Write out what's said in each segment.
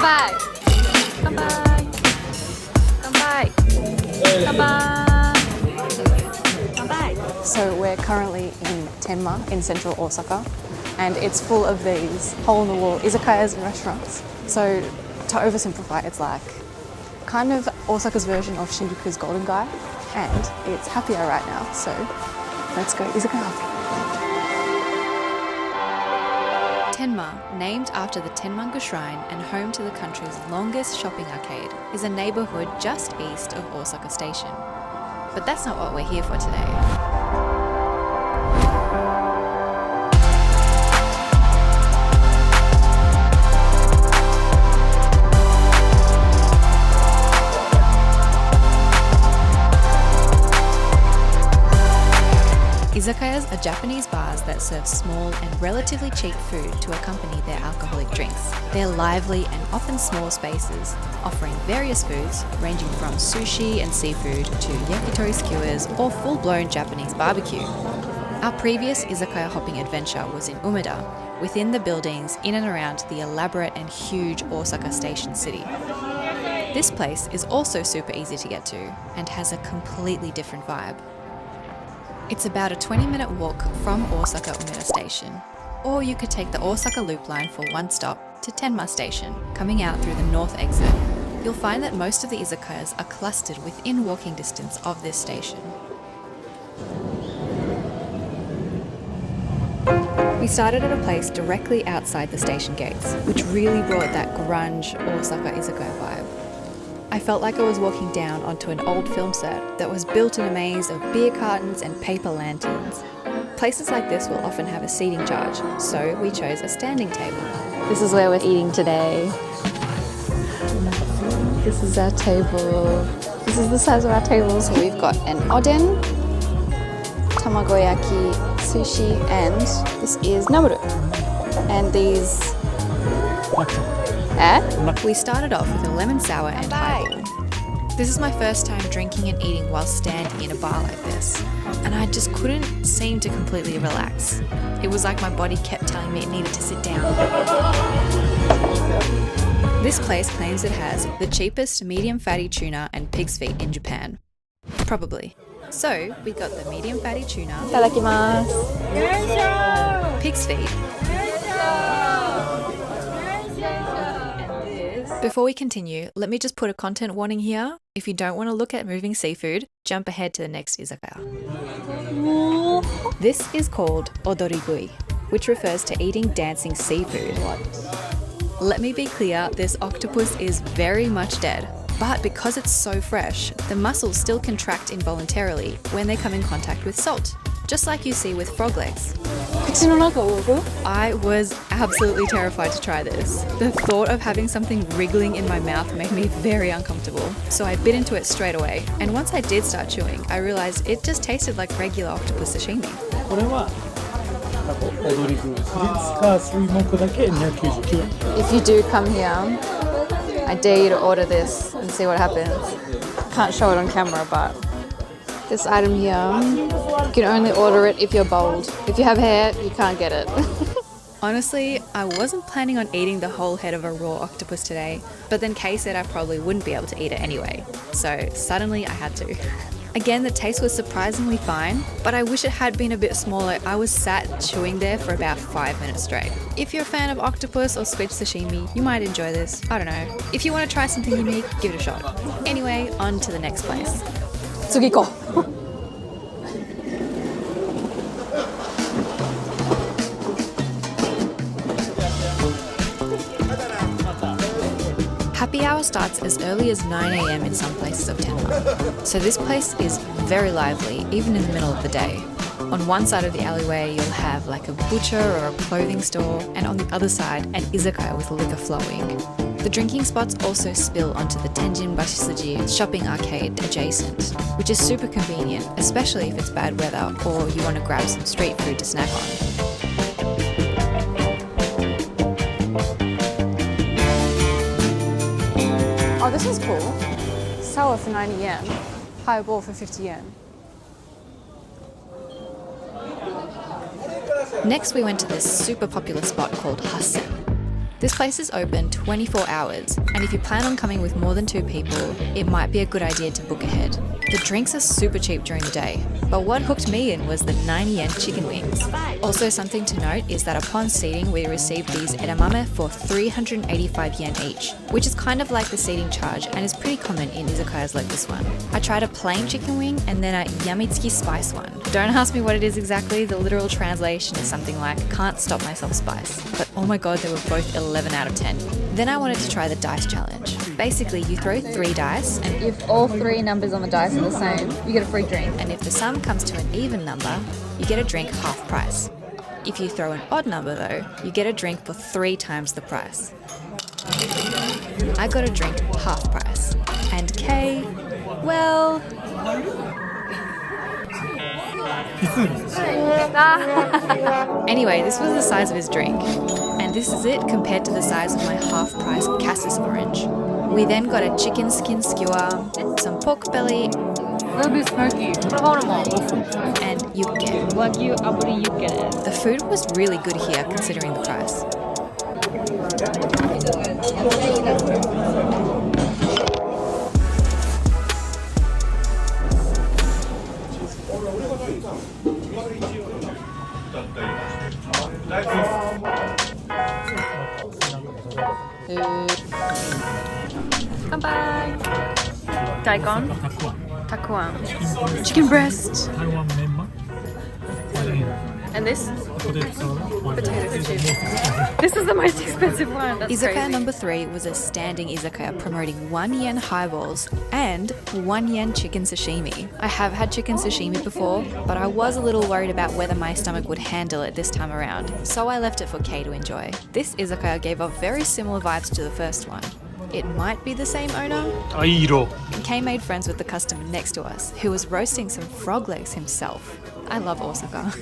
Kanpai! Kanpai! Kanpai! Kanpai! So we're currently in Tenma in central Osaka, and it's full of these hole-in-the-wall izakayas and restaurants. So to oversimplify, it's like kind of Osaka's version of Shinjuku's Golden Guy, and it's happy hour right now, so let's go izakaya. Tenma, named after the Tenmangu Shrine and home to the country's longest shopping arcade, is a neighbourhood just east of Osaka Station. But that's not what we're here for today. Izakayas are Japanese bars that serve small and relatively cheap food to accompany their alcoholic drinks. They're lively and often small spaces, offering various foods ranging from sushi and seafood to yakitori skewers or full-blown Japanese barbecue. Our previous izakaya hopping adventure was in Umeda, within the buildings in and around the elaborate and huge Osaka Station city. This place is also super easy to get to and has a completely different vibe. It's about a 20-minute walk from Osaka Umeda Station, or you could take the Osaka Loop line for one stop to Tenma Station, coming out through the north exit. You'll find that most of the izakayas are clustered within walking distance of this station. We started at a place directly outside the station gates, which really brought that grunge Osaka izakaya vibe. I felt like I was walking down onto an old film set that was built in a maze of beer cartons and paper lanterns. Places like this will often have a seating charge, so we chose a standing table. This is where we're eating today. This is our table. This is the size of our table. So we've got an oden, tamagoyaki, sushi, and this is namuru. And these... We started off with a lemon sour and highball. This is my first time drinking and eating while standing in a bar like this, and I just couldn't seem to completely relax. It was like my body kept telling me it needed to sit down. This place claims it has the cheapest medium fatty tuna and pig's feet in Japan. Probably. So we got the medium fatty tuna, itadakimasu, pig's feet. Before we continue, let me just put a content warning here. If you don't want to look at moving seafood, jump ahead to the next izakaya. This is called odorigui, which refers to eating dancing seafood. Let me be clear, this octopus is very much dead, but because it's so fresh, the muscles still contract involuntarily when they come in contact with salt, just like you see with frog legs. I was absolutely terrified to try this. The thought of having something wriggling in my mouth made me very uncomfortable, so I bit into it straight away. And once I did start chewing, I realized it just tasted like regular octopus sashimi. If you do come here, I dare you to order this and see what happens. Can't show it on camera, but this item here, you can only order it if you're bold. If you have hair, you can't get it. Honestly, I wasn't planning on eating the whole head of a raw octopus today, but then Kay said I probably wouldn't be able to eat it anyway, so suddenly I had to. Again, the taste was surprisingly fine, but I wish it had been a bit smaller. I was sat chewing there for about 5 minutes straight. If you're a fan of octopus or squid sashimi, you might enjoy this. I don't know. If you want to try something unique, give it a shot. Anyway, on to the next place. Tsugiko. Happy hour starts as early as 9 AM in some places of Tenma, so this place is very lively even in the middle of the day. On one side of the alleyway you'll have like a butcher or a clothing store, and on the other side an izakaya with liquor flowing. The drinking spots also spill onto the Tenjinbashi-suji shopping arcade adjacent, which is super convenient, especially if it's bad weather or you want to grab some street food to snack on. Oh, this is cool. Sour for 90 yen. Highball for 50 yen. Next we went to this super popular spot called Hassen. This place is open 24 hours, and if you plan on coming with more than 2 people, it might be a good idea to book ahead. The drinks are super cheap during the day, but what hooked me in was the 90 yen chicken wings. Also, something to note is that upon seating, we received these edamame for 385 yen each, which is kind of like the seating charge and is pretty common in izakayas like this one. I tried a plain chicken wing and then a yamitsuki spice one. Don't ask me what it is exactly, the literal translation is something like, can't stop myself spice. But oh my god, they were both 11 out of 10. Then I wanted to try the dice challenge. Basically, you throw 3 dice, and if all 3 numbers on the dice are the same, you get a free drink. And if the sum comes to an even number, you get a drink half price. If you throw an odd number though, you get a drink for 3 times the price. I got a drink half price. And Kay, well... Anyway, this was the size of his drink. And this is it compared to the size of my half-price cassis orange. We then got a chicken skin skewer, some pork belly, A little bit smoky. and yukke. Wagyu aburi yukke. The food was really good here considering the price. Kanpai! Daikon, takuan, chicken breast, and this? Potato chips. This is the most expensive one. That's Izakaya crazy. number 3 was a standing izakaya promoting 1 yen highballs and 1 yen chicken sashimi. I have had chicken sashimi before, but I was a little worried about whether my stomach would handle it this time around, so I left it for Kay to enjoy. This izakaya gave off very similar vibes to the first one. It might be the same owner. Kay made friends with the customer next to us, who was roasting some frog legs himself. I love Osaka.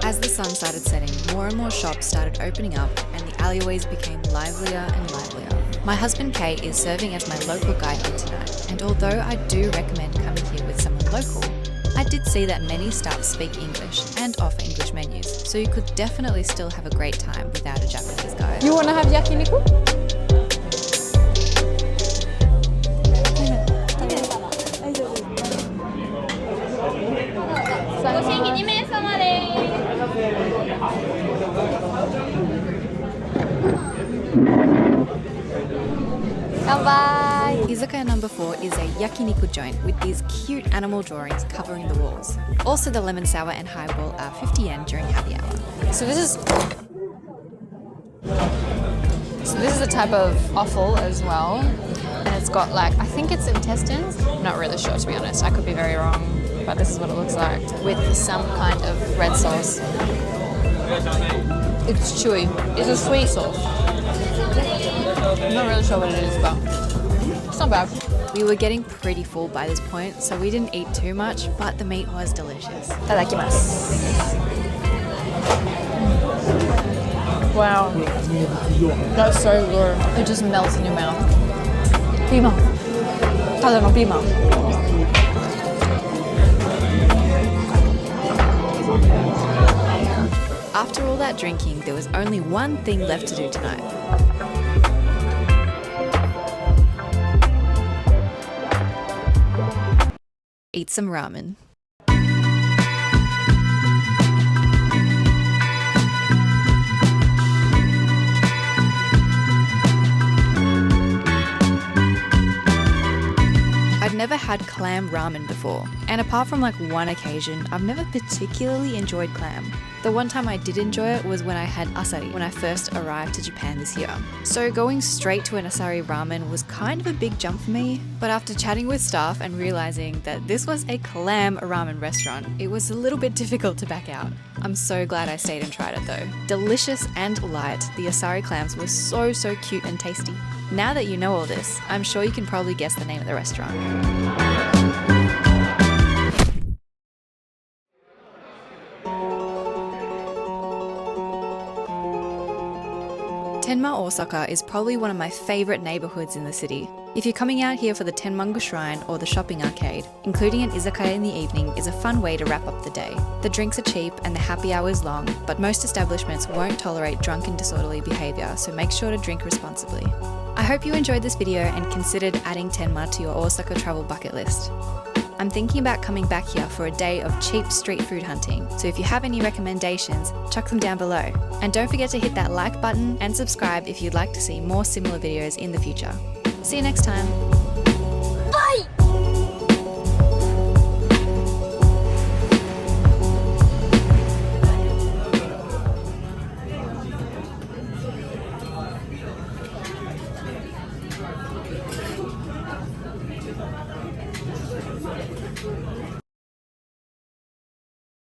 As the sun started setting, more and more shops started opening up and the alleyways became livelier and livelier. My husband Kay is serving as my local guide here tonight, and although I do recommend coming here with someone local, I did see that many staff speak English and offer English menus, so you could definitely still have a great time without a Japanese guide. You want to have yakiniku? Izakaya number 4 is a yakiniku joint with these cute animal drawings covering the walls. Also, the lemon sour and highball are 50 yen during happy hour. So this is a type of offal as well, and it's got like, I think it's intestines. Not really sure, to be honest. I could be very wrong, but this is what it looks like with some kind of red sauce. It's chewy. It's a sweet sauce. I'm not really sure what it is, but it's not bad. We were getting pretty full by this point, so we didn't eat too much, but the meat was delicious. Itadakimasu. Wow, that's so good. It just melts in your mouth. Piima. Tada no piima. After all that drinking, there was only one thing left to do tonight. Eat some ramen. I'd never had clam ramen before, and apart from like one occasion, I've never particularly enjoyed clam. The one time I did enjoy it was when I had asari when I first arrived to Japan this year. So going straight to an asari ramen was kind of a big jump for me, but after chatting with staff and realizing that this was a clam ramen restaurant, it was a little bit difficult to back out. I'm so glad I stayed and tried it though. Delicious and light, the asari clams were so cute and tasty. Now that you know all this, I'm sure you can probably guess the name of the restaurant. Tenma Osaka is probably one of my favourite neighbourhoods in the city. If you're coming out here for the Tenmangu Shrine or the shopping arcade, including an izakaya in the evening is a fun way to wrap up the day. The drinks are cheap and the happy hour is long, but most establishments won't tolerate drunk and disorderly behaviour, so make sure to drink responsibly. I hope you enjoyed this video and considered adding Tenma to your Osaka travel bucket list. I'm thinking about coming back here for a day of cheap street food hunting, so if you have any recommendations, chuck them down below. And don't forget to hit that like button and subscribe if you'd like to see more similar videos in the future. See you next time!